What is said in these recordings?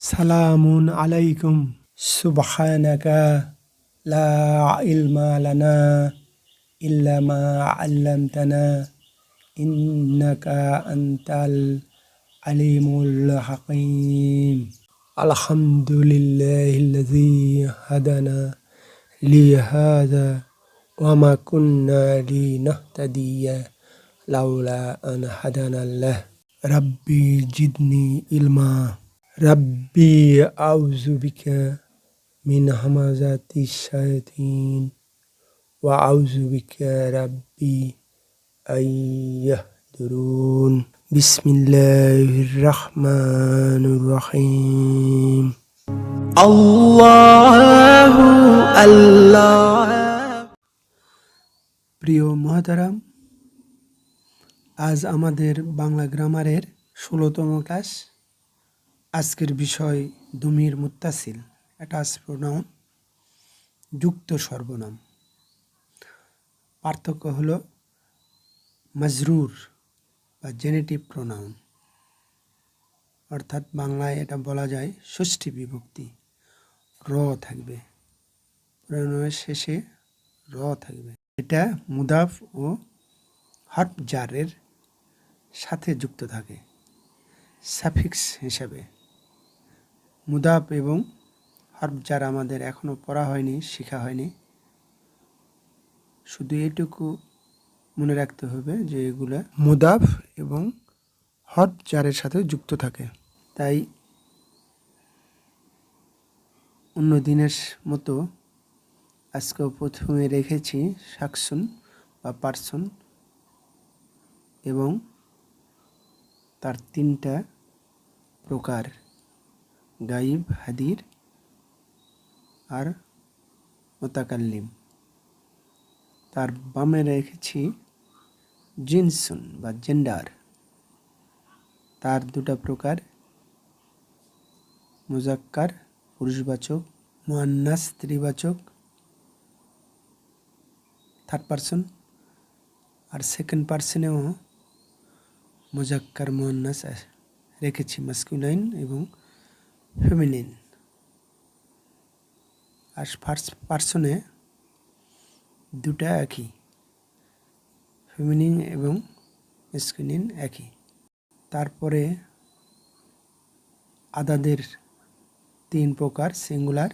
সালামুন আলাইকুম সুবহানাকা লা ইলমা লানা ইল্লা মা আল্লামতানা ইন্নাকা আনতাল আলিমুল হাকিম। আলহামদুলিল্লাহিল্লাযী হাদানা লিহাযা ওয়া মা কুন্না লিনাহতাদিয়া লাউলা আন হাদানাল্লাহ। রাব্বি জিদনি ইলমা। রাব্বি আউযু বিকা মিন হামাযাতিশ শায়াতিন ওয়া আউযু বিকা রাব্বি আইয়াহদুরুন। বিসমিল্লাহির রাহমানির রহিম। আল্লাহু আল্লাহ। প্রিয় মুহতারাম, আজ আমাদের বাংলা গ্রামারের ১৬তম ক্লাস। আজকের বিষয় দুমির মুত্তাসিল, অ্যাটাচ প্রোনাউন, যুক্ত সর্বনাম। পার্থক্য হলো মাজরুর বা জেনেটিভ প্রোনাউন, অর্থাৎ বাংলায় এটা বলা যায় ষষ্ঠী বিভক্তি, র থাকবে, প্রোনাউনের শেষে র থাকবে। এটা মুদাফ ও হরফ জারের সাথে যুক্ত থাকে সাফিক্স হিসাবে। মুদাফ এবং হরফ জার আমাদের এখনো পড়া হয়নি, শেখা হয়নি। শুধু এটুকু মনে রাখতে হবে যে এগুলা মুদাফ এবং হরফ জারের সাথে যুক্ত থাকে। তাই অন্য দিনের মতো আজকেও প্রথমে রেখেছি শাকসুন বা পার্সন এবং তার 3টা প্রকার, গাইব, হাদির আর মুতাকাল্লিম। তার বামে রেখেছি জিনসুন বা জেন্ডার, তার 2টা প্রকার, মুজাক্কার পুরুষবাচক, মুআন্নাস স্ত্রীবাচক, থার্ড পারসন। আর সেকেন্ড পারসনেও মুজাক্কার মুআন্নাস রেখেছি, মাস্কুলাইন এবং ফেমিনিন। আর ফার্স্ট পারসনে 2টা একই, ফেমিনিন এবং মাস্কুলিন একই। তারপরে আদাদের 3 প্রকার, সিঙ্গুলার,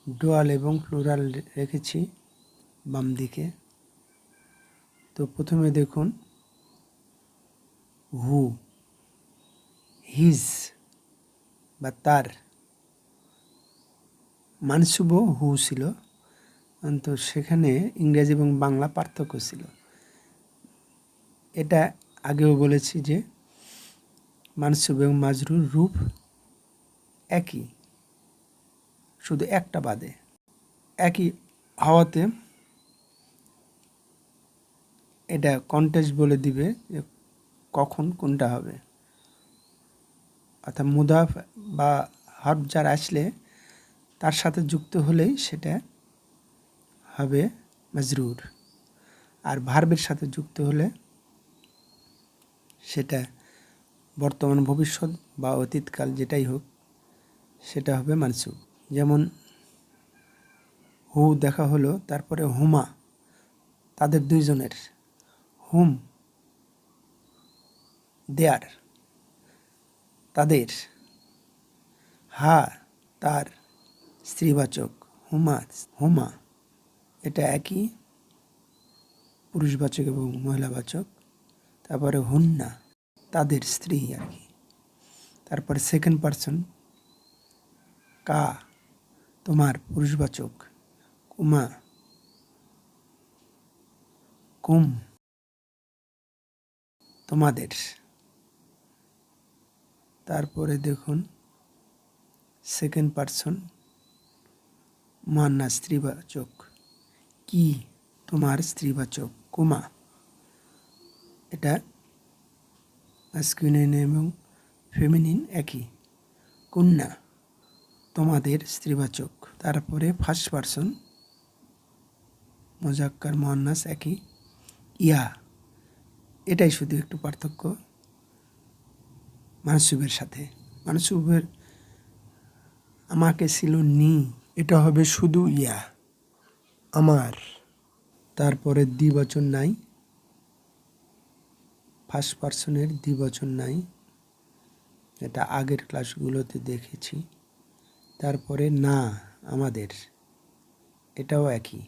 ডুয়াল এবং প্লুরাল রেখেছি বাম দিকে। তো প্রথমে দেখুন হু, হিজ বা তার, মানসুবও হু ছিল, তো সেখানে ইংরেজি এবং বাংলা পার্থক্য ছিল। এটা আগেও বলেছি যে মানসুব এবং মাজরুর রূপ একই, শুধু একটা বাদে। একই হওয়াতে এটা কন্টেক্সট বলে দিবে যে কখন কোনটা হবে। অর্থাৎ মুদাফ বা হরফ জার আসলে তার সাথে যুক্ত হলেই সেটা হবে মাজরুর, আর ভার্বের সাথে যুক্ত হলে সেটা বর্তমান, ভবিষ্যৎ বা অতীতকাল যেটাই হোক সেটা হবে মানসুব। যেমন হু দেখা হলো, তারপরে হুমা, তাদের 2 জনের, হুম দেয়ার, তাদের, হা তার স্ত্রীবাচক, হুমা হুমা, এটা একই, পুরুষবাচক এবং মহিলাবাচক। তারপরে হুন্না, তাদের স্ত্রী আর কি। তারপরে সেকেন্ড পারসন, কা তোমার, পুরুষবাচক, কুমা কুম তোমাদের। তারপরে দেখুন সেকেন্ড পারসন মুআন্নাস স্ত্রীবাচক, কি তোমার, স্ত্রীবাচক, কুমা, এটা মাস্কুলিন এবং ফেমিনিন একই, কুন্না তোমাদের, স্ত্রীবাচক। তারপরে ফার্স্ট পারসন মুজাক্কার মুআন্নাস একই, ইয়া, এটাই শুধু একটু পার্থক্য মানসুবের সাথে। মানসুবের আমাকে ছিল নি, এটা হবে শুধু ইয়া, আমার। তারপরে দ্বিবচন নাই, ফার্স্ট পার্সনের দ্বিবচন নাই, এটা আগের ক্লাসগুলোতে দেখেছি। তারপরে না, আমাদের, এটাও একই,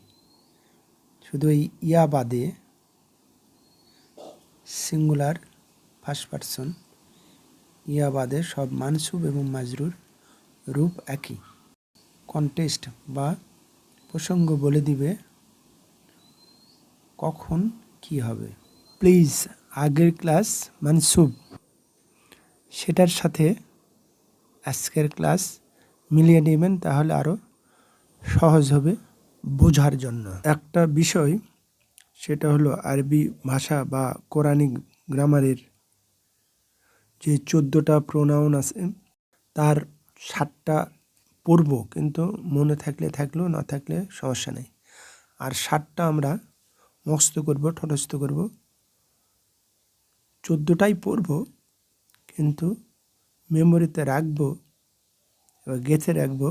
শুধু এই ইয়া বাদে সিঙ্গুলার ফার্স্ট পার্সন ইয়া বাদে সব মানসুব এবং মাজরুর রূপ একই। কন্টেস্ট বা প্রসঙ্গ বলে দিবে কখন কি হবে। প্লিজ আগের ক্লাস মানসুব, সেটার সাথে আজকের ক্লাস মিলিয়ে নেবেন, তাহলে আরও সহজ হবে বোঝার জন্য। একটা বিষয়, সেটা হলো আরবি ভাষা বা কোরআনিক গ্রামারের যে 14টা প্রোনাউন আছে তার 7টা পড়ব, কিন্তু মনে থাকলে থাকলেও, না থাকলে সমস্যা নেই। আর 7টা আমরা মুখস্থ করব, ঠটস্থ করব। 14টাই পড়ব, কিন্তু মেমোরিতে রাখবো বা গেঁথে রাখবো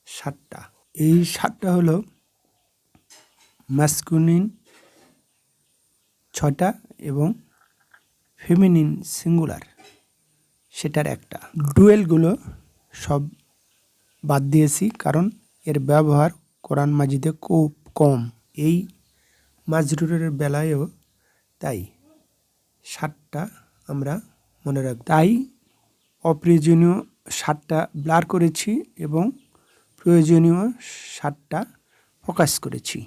7টা। এই 7টা হলো ম্যাসকুলিন 6টা এবং ফেমিনিন সিঙ্গুলার সেটার একটা। ডুয়েলগুলো সব বাদ দিয়েছি, কারণ এর ব্যবহার কোরআন মাজিদে খুব কম। এই মাজরুরের বেলায়ও তাই 7টা আমরা মনে রাখব। তাই অপ্রয়োজনীয় 7টা ব্লার করেছি এবং প্রয়োজনীয় 7টা ফোকাস করেছি।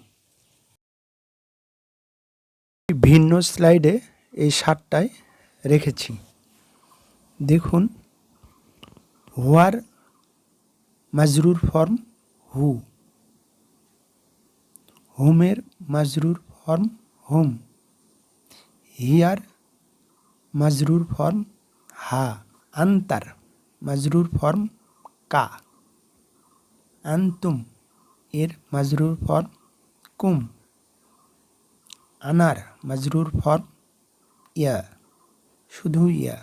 ভিন্ন স্লাইডে এই 7টায় রেখেছি। দেখুন, হোয়ার মাজরুর ফর্ম হু, হোমের মাজরুর ফর্ম হোম, হিয়ার মাজরুর ফর্ম হা, আন্তার মাজরুর ফর্ম কা, আন্তুম এর মাজরুর ফর্ম কুম, আনার মাজরুর ফর্ম ইয়া, শুধু ইয়া,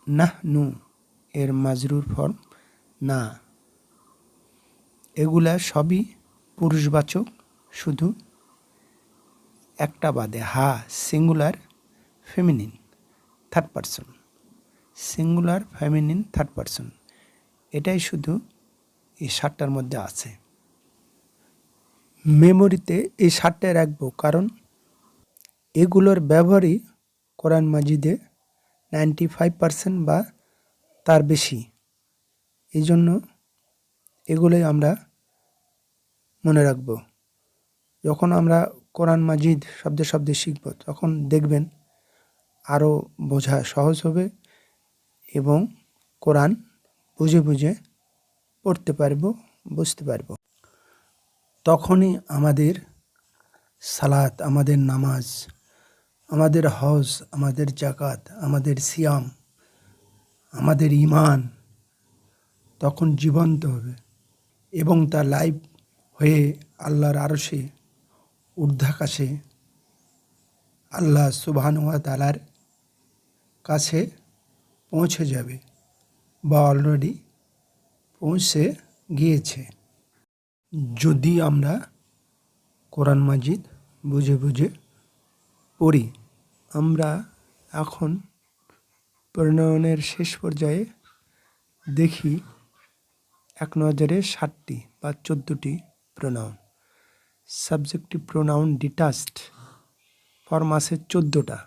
নাহনু এর মাজরুর ফর্ম না। এগুলা সবই পুরুষবাচক, শুধু একটা বাদে, হা singular feminine third person, singular feminine third person, এটাই শুধু এই 7টার মধ্যে আছে। মেমোরিতে এই 7টায় রাখবো, কারণ এগুলোর ব্যবহারই কোরআন মাজিদে 95% বা তার বেশি। এই জন্য এগুলোই আমরা মনে রাখব। যখন আমরা কোরআন মাজিদ শব্দে শব্দে শিখব, তখন দেখবেন আরও বোঝা সহজ হবে এবং কোরআন বুঝে বুঝে পড়তে পারবো, বুঝতে পারবো। তখনই আমাদের সালাত, আমাদের নামাজ, আমাদের হজ, আমাদের জাকাত, আমাদের সিয়াম, আমাদের ঈমান তখন জীবন্ত হবে এবং তা লাইভ হয়ে আল্লাহর আরশে ঊর্ধ্বাকাশে আল্লাহ সুবহানাহু ওয়া তাআলার কাছে পৌঁছে যাবে বা অলরেডি পৌঁছে গিয়েছে, যদি আমরা কোরআন মাজিদ বুঝে বুঝে পড়ি। আমরা এখন প্রণয়নের শেষ পর্যায়ে দেখি এক নজরে 7টি বা 14টি pronoun. Subjective pronoun detached form আছে 14টা,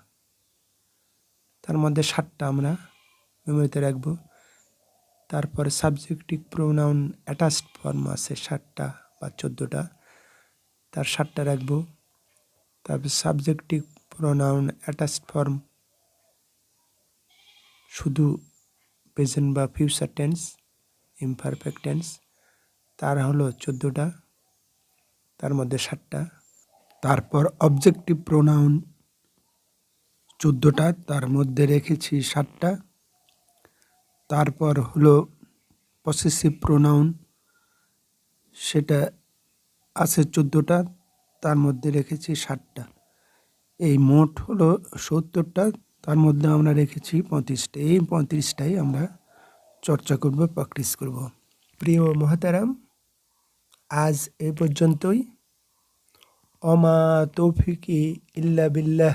তার মধ্যে 7টা আমরা মেমোরিতে রাখব। তারপরে সাবজেক্টিভ প্রোনাউন অ্যাটাচড ফর্ম আছে 7টা বা 14টা, তার 7টা রাখব। তারপর সাবজেক্টিভ প্রোনাউন অ্যাটাচড ফর্ম শুধু প্রেজেন্ট বা ফিউচার টেন্স, ইমপারফেক্ট টেন্স, তার হলো 14টা, তার মধ্যে 7টা। তারপর অবজেক্টিভ প্রোনাউন 14টা, তার মধ্যে রেখেছি 7টা। তারপর হলো পসেসিভ প্রোনাউন, সেটা আছে 14টা, তার মধ্যে রেখেছি 7টা। এই মোট হলো 70টা, তার মধ্যে আমরা রেখেছি 35টা। এই 35টাই আমরা চর্চা করব, প্র্যাকটিস করব। প্রিয় মহতারাম, আজ এই পর্যন্তই। অমা তৌফিকি ইল্লা বিল্লাহ,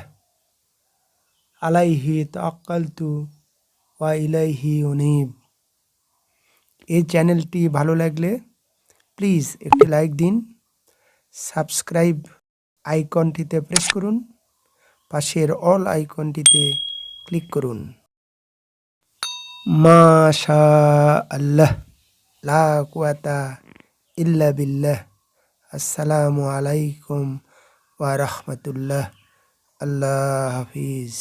আলাইহি তাওয়াক্কালতু ওয়া ইলাইহি উনীব। এই চ্যানেলটি ভালো লাগলে প্লিজ একটি লাইক দিন, সাবস্ক্রাইব আইকনটিতে প্রেস করুন, পাশের অল আইকনটিতে ক্লিক করুন। মাশা আল্লাহ, লা কুওয়াতা ইল্লা বিল্লাহ। আসসালামু আলাইকুম ওয়া রাহমাতুল্লাহ। আল্লাহ হাফিজ।